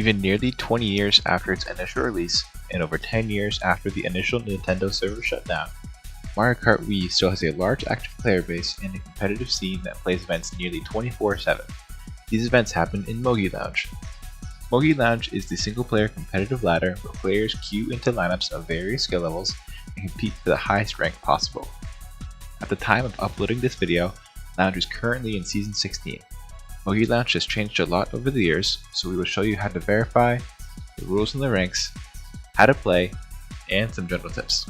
Even nearly 20 years after its initial release, and over 10 years after the initial Nintendo server shut down, Mario Kart Wii still has a large active player base and a competitive scene that plays events nearly 24/7. These events happen in Mogi Lounge. Mogi Lounge is the single-player competitive ladder where players queue into lineups of various skill levels and compete for the highest rank possible. At the time of uploading this video, Lounge is currently in Season 16. Mogi Lounge has changed a lot over the years, so we will show you how to verify, the rules and the ranks, how to play, and some general tips.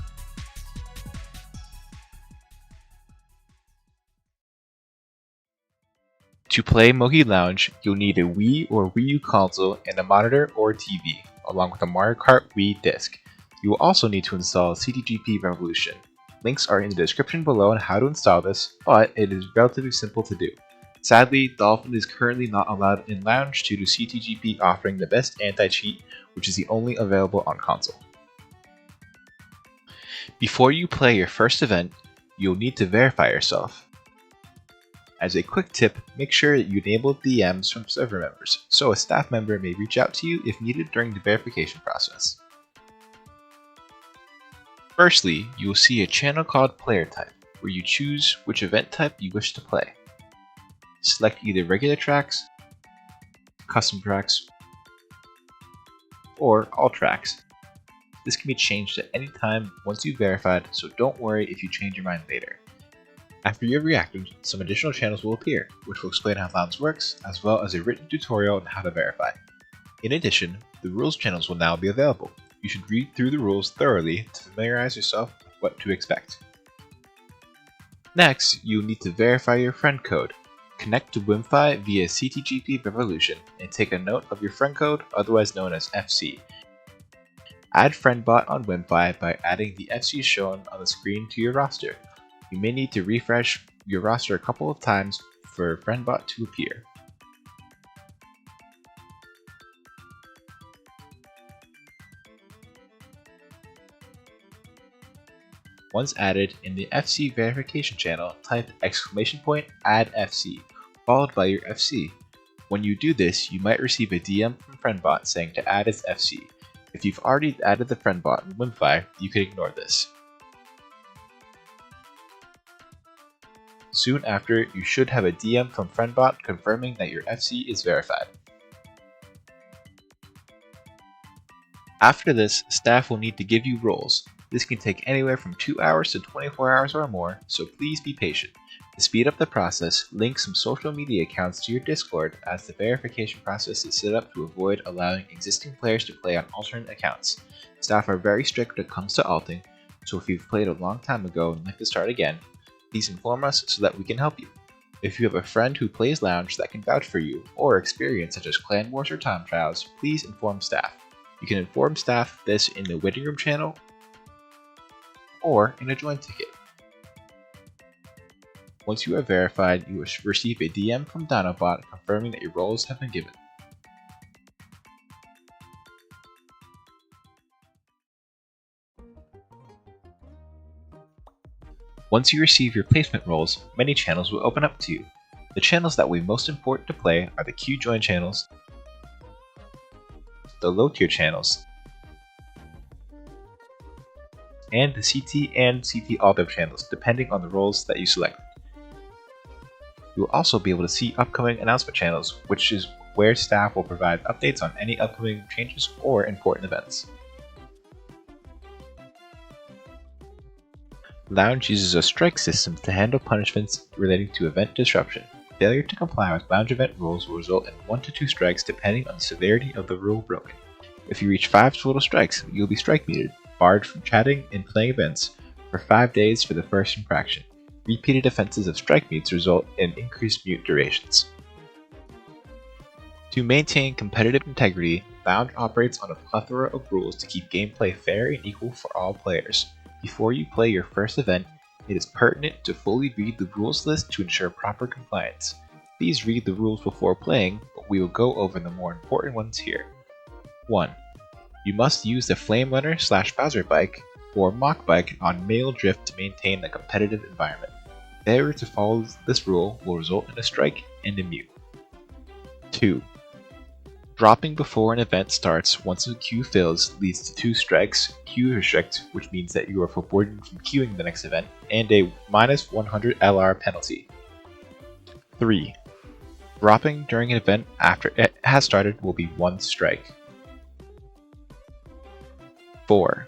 To play Mogi Lounge, you'll need a Wii or Wii U console and a monitor or TV, along with a Mario Kart Wii disc. You will also need to install CTGP Revolution. Links are in the description below on how to install this, but it is relatively simple to do. Sadly, Dolphin is currently not allowed in Lounge due to CTGP offering the best anti-cheat, which is the only available on console. Before you play your first event, you'll need to verify yourself. As a quick tip, make sure that you enable DMs from server members, so a staff member may reach out to you if needed during the verification process. Firstly, you will see a channel called Player Type, where you choose which event type you wish to play. Select either regular tracks, custom tracks, or all tracks. This can be changed at any time once you've verified, so don't worry if you change your mind later. After you have reacted, some additional channels will appear, which will explain how Lounge works, as well as a written tutorial on how to verify. In addition, the rules channels will now be available. You should read through the rules thoroughly to familiarize yourself with what to expect. Next, you will need to verify your friend code. Connect to Wi-Fi via CTGP Revolution and take a note of your friend code, otherwise known as FC. Add FriendBot on Wi-Fi by adding the FC shown on the screen to your roster. You may need to refresh your roster a couple of times for FriendBot to appear. Once added, in the FC verification channel, type !add FC, followed by your FC. When you do this, you might receive a DM from FriendBot saying to add its FC. If you've already added the FriendBot in Wi-Fi, you can ignore this. Soon after, you should have a DM from FriendBot confirming that your FC is verified. After this, staff will need to give you roles. This can take anywhere from 2 hours to 24 hours or more, so please be patient. To speed up the process, link some social media accounts to your Discord, as the verification process is set up to avoid allowing existing players to play on alternate accounts. Staff are very strict when it comes to alting, so if you've played a long time ago and like to start again, please inform us so that we can help you. If you have a friend who plays Lounge that can vouch for you, or experience such as clan wars or time trials, please inform staff. You can inform staff this in the waiting room channel or in a join ticket. Once you are verified, you will receive a DM from Dinobot confirming that your roles have been given. Once you receive your placement roles, many channels will open up to you. The channels that will be most important to play are the queue join channels, the low tier channels, and the CT and CT Auto channels, depending on the roles that you select. You will also be able to see upcoming announcement channels, which is where staff will provide updates on any upcoming changes or important events. Lounge uses a strike system to handle punishments relating to event disruption. Failure to comply with Lounge event rules will result in 1 to 2 strikes depending on the severity of the rule broken. If you reach 5 total strikes, you'll be strike muted, barred from chatting and playing events for 5 days for the first infraction. Repeated offenses of strike mutes result in increased mute durations. To maintain competitive integrity, Lounge operates on a plethora of rules to keep gameplay fair and equal for all players. Before you play your first event, it is pertinent to fully read the rules list to ensure proper compliance. Please read the rules before playing, but we will go over the more important ones here. 1. You must use the Flame Runner / Bowser bike or Mock bike on Mail Drift to maintain a competitive environment. Failure to follow this rule will result in a strike and a mute. 2. Dropping before an event starts once a queue fills leads to 2 strikes, queue restrict, which means that you are forbidden from queuing the next event, and a minus 100 LR penalty. 3. Dropping during an event after it has started will be 1 strike. 4.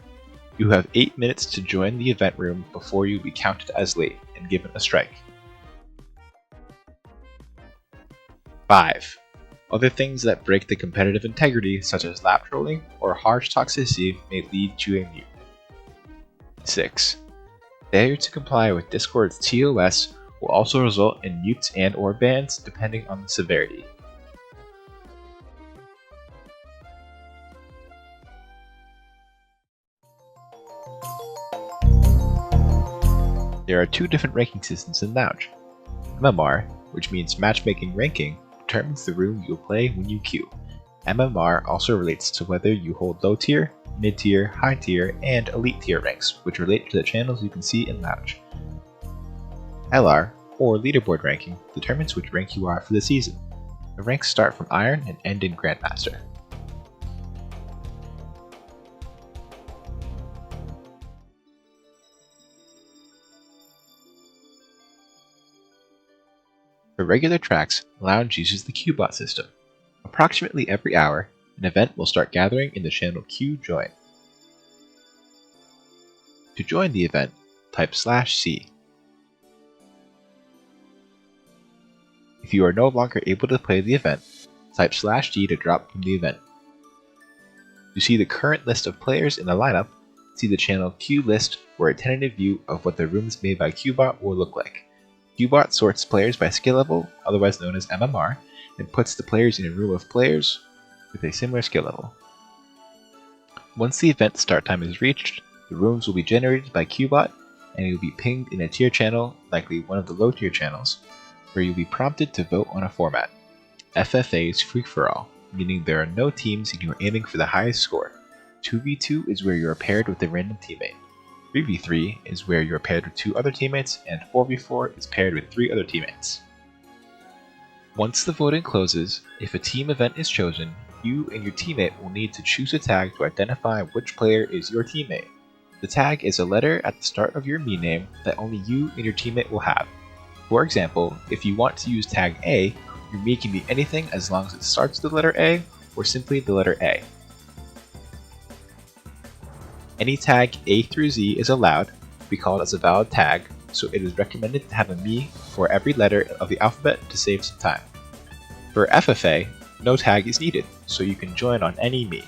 You have 8 minutes to join the event room before you will be counted as late and given a strike. 5. Other things that break the competitive integrity, such as lap trolling or harsh toxicity, may lead to a mute. 6. Failure to comply with Discord's TOS will also result in mutes and/or bans depending on the severity. There are 2 different ranking systems in Lounge. MMR, which means matchmaking ranking, determines the room you'll play when you queue. MMR also relates to whether you hold low tier, mid tier, high tier, and elite tier ranks, which relate to the channels you can see in Lounge. LR, or leaderboard ranking, determines which rank you are for the season. The ranks start from Iron and end in Grandmaster. For regular tracks, Lounge uses the Queubot system. Approximately every hour, an event will start gathering in the channel Q Join. To join the event, type /C. If you are no longer able to play the event, type /G to drop from the event. To see the current list of players in the lineup, see the channel Q List, where a tentative view of what the rooms made by Queubot will look like. Queubot sorts players by skill level, otherwise known as MMR, and puts the players in a room of players with a similar skill level. Once the event start time is reached, the rooms will be generated by Queubot, and it will be pinged in a tier channel, likely one of the low tier channels, where you'll be prompted to vote on a format. FFA is free for all, meaning there are no teams and you are aiming for the highest score. 2v2 is where you are paired with a random teammate. 3v3 is where you are paired with 2 other teammates, and 4v4 is paired with 3 other teammates. Once the voting closes, if a team event is chosen, you and your teammate will need to choose a tag to identify which player is your teammate. The tag is a letter at the start of your me name that only you and your teammate will have. For example, if you want to use tag A, your me can be anything as long as it starts with the letter A or simply the letter A. Any tag A through Z is allowed to be called as a valid tag, so it is recommended to have a me for every letter of the alphabet to save some time. For FFA, no tag is needed, so you can join on any me.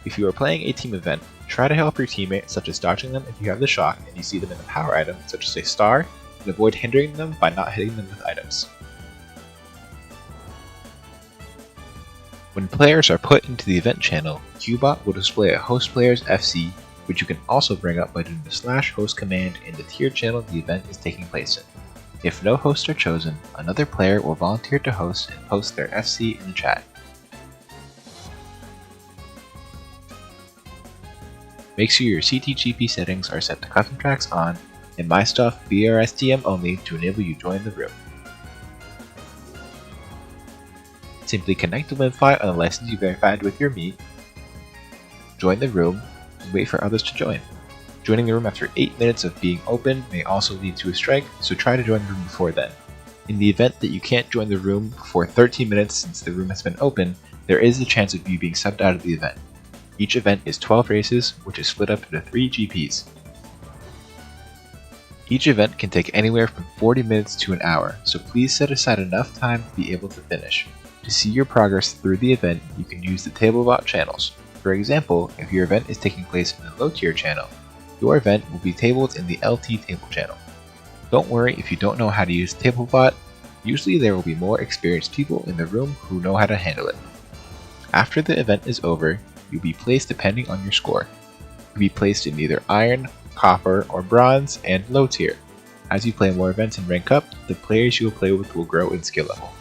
If you are playing a team event, try to help your teammate, such as dodging them if you have the shock and you see them in a power item, such as a star, and avoid hindering them by not hitting them with items. When players are put into the event channel, Queubot will display a host player's FC, which you can also bring up by doing the /host command in the tier channel the event is taking place in. If no hosts are chosen, another player will volunteer to host and post their FC in the chat. Make sure your CTGP settings are set to custom tracks on and my stuff BRSTM only to enable you join the room. Simply connect the WinFi on the license you verified with your me, join the room, and wait for others to join. Joining the room after 8 minutes of being open may also lead to a strike, so try to join the room before then. In the event that you can't join the room before 13 minutes since the room has been open, there is a chance of you being subbed out of the event. Each event is 12 races, which is split up into 3 GPs. Each event can take anywhere from 40 minutes to an hour, so please set aside enough time to be able to finish. To see your progress through the event, you can use the TableBot channels. For example, if your event is taking place in the low tier channel, your event will be tabled in the LT table channel. Don't worry if you don't know how to use TableBot, usually there will be more experienced people in the room who know how to handle it. After the event is over, you'll be placed depending on your score. You'll be placed in either Iron, Copper, or Bronze, and Low tier. As you play more events and rank up, the players you will play with will grow in skill level.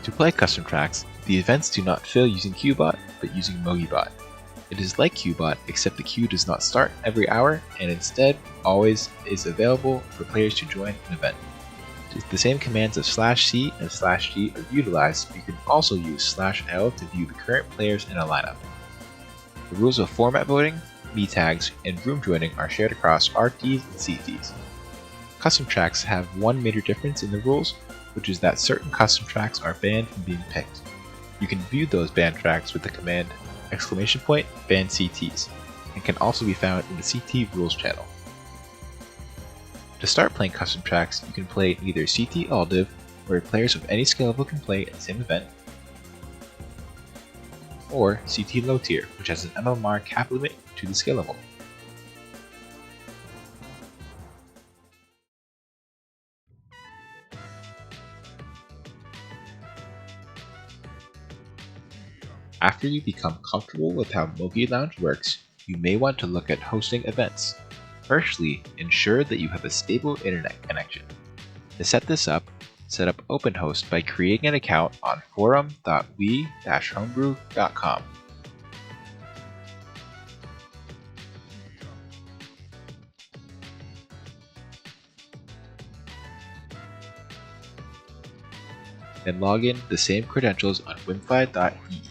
To play custom tracks, the events do not fill using Queubot, but using MogiBot. It is like Qbot, except the queue does not start every hour and instead always is available for players to join an event. The same commands of /C and /G are utilized, but you can also use /L to view the current players in a lineup. The rules of format voting, me tags, and room joining are shared across RTs and CTs. Custom tracks have one major difference in the rules, which is that certain custom tracks are banned from being picked. You can view those banned tracks with the command !ban CTs, and can also be found in the CT rules channel. To start playing custom tracks, you can play either CT All Div, where players of any skill level can play in the same event, or CT Low Tier, which has an MMR cap limit to the skill level. After you become comfortable with how Mogi Lounge works, you may want to look at hosting events. Firstly, ensure that you have a stable internet connection. To set this up, set up OpenHost by creating an account on forum.we-homebrew.com. Then log in the same credentials on wimfi.ee.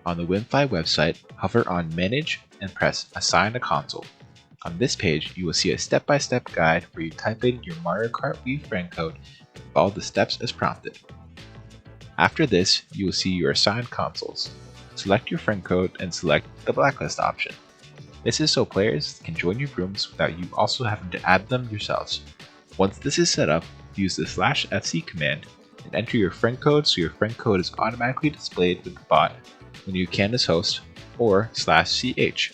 On the Wimfi website, hover on Manage and press Assign a Console. On this page, you will see a step-by-step guide where you type in your Mario Kart Wii friend code and follow the steps as prompted. After this, you will see your assigned consoles. Select your friend code and select the blacklist option. This is so players can join your rooms without you also having to add them yourselves. Once this is set up, use the /FC command and enter your friend code so your friend code is automatically displayed with the bot when you can as host, or /CH.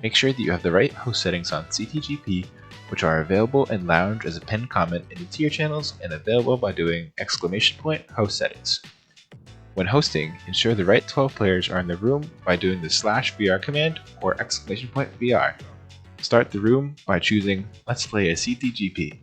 Make sure that you have the right host settings on CTGP, which are available in Lounge as a pinned comment in the tier channels and available by doing !host settings. When hosting, ensure the right 12 players are in the room by doing the /VR command or !VR. Start the room by choosing Let's play a CTGP.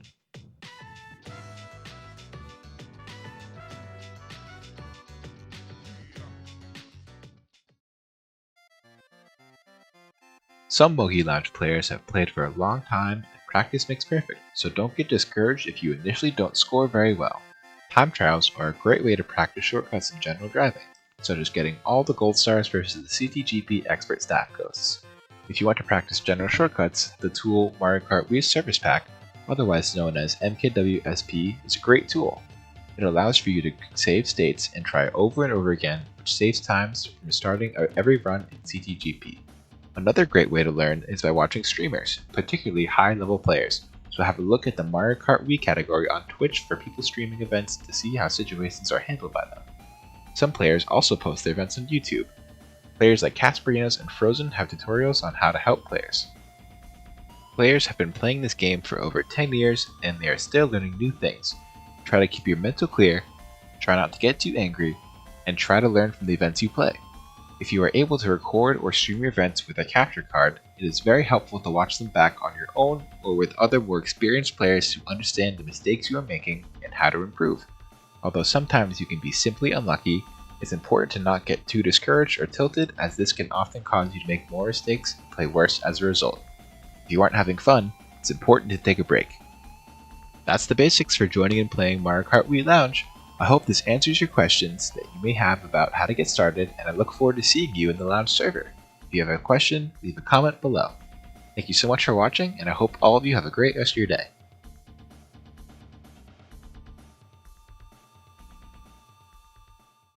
Some Mogi Lounge players have played for a long time and practice makes perfect, so don't get discouraged if you initially don't score very well. Time trials are a great way to practice shortcuts in general driving, such as getting all the gold stars versus the CTGP expert staff ghosts. If you want to practice general shortcuts, the tool Mario Kart Wii Service Pack, otherwise known as MKWSP, is a great tool. It allows for you to save states and try over and over again, which saves times from starting every run in CTGP. Another great way to learn is by watching streamers, particularly high-level players, so have a look at the Mario Kart Wii category on Twitch for people streaming events to see how situations are handled by them. Some players also post their events on YouTube. Players like Casperinos and Frozen have tutorials on how to help players. Players have been playing this game for over 10 years and they are still learning new things. Try to keep your mental clear, try not to get too angry, and try to learn from the events you play. If you are able to record or stream your events with a capture card, it is very helpful to watch them back on your own or with other more experienced players to understand the mistakes you are making and how to improve. Although sometimes you can be simply unlucky, it's important to not get too discouraged or tilted, as this can often cause you to make more mistakes and play worse as a result. If you aren't having fun, it's important to take a break. That's the basics for joining and playing Mario Kart Wii Lounge. I hope this answers your questions that you may have about how to get started, and I look forward to seeing you in the Lounge server. If you have a question, leave a comment below. Thank you so much for watching, and I hope all of you have a great rest of your day.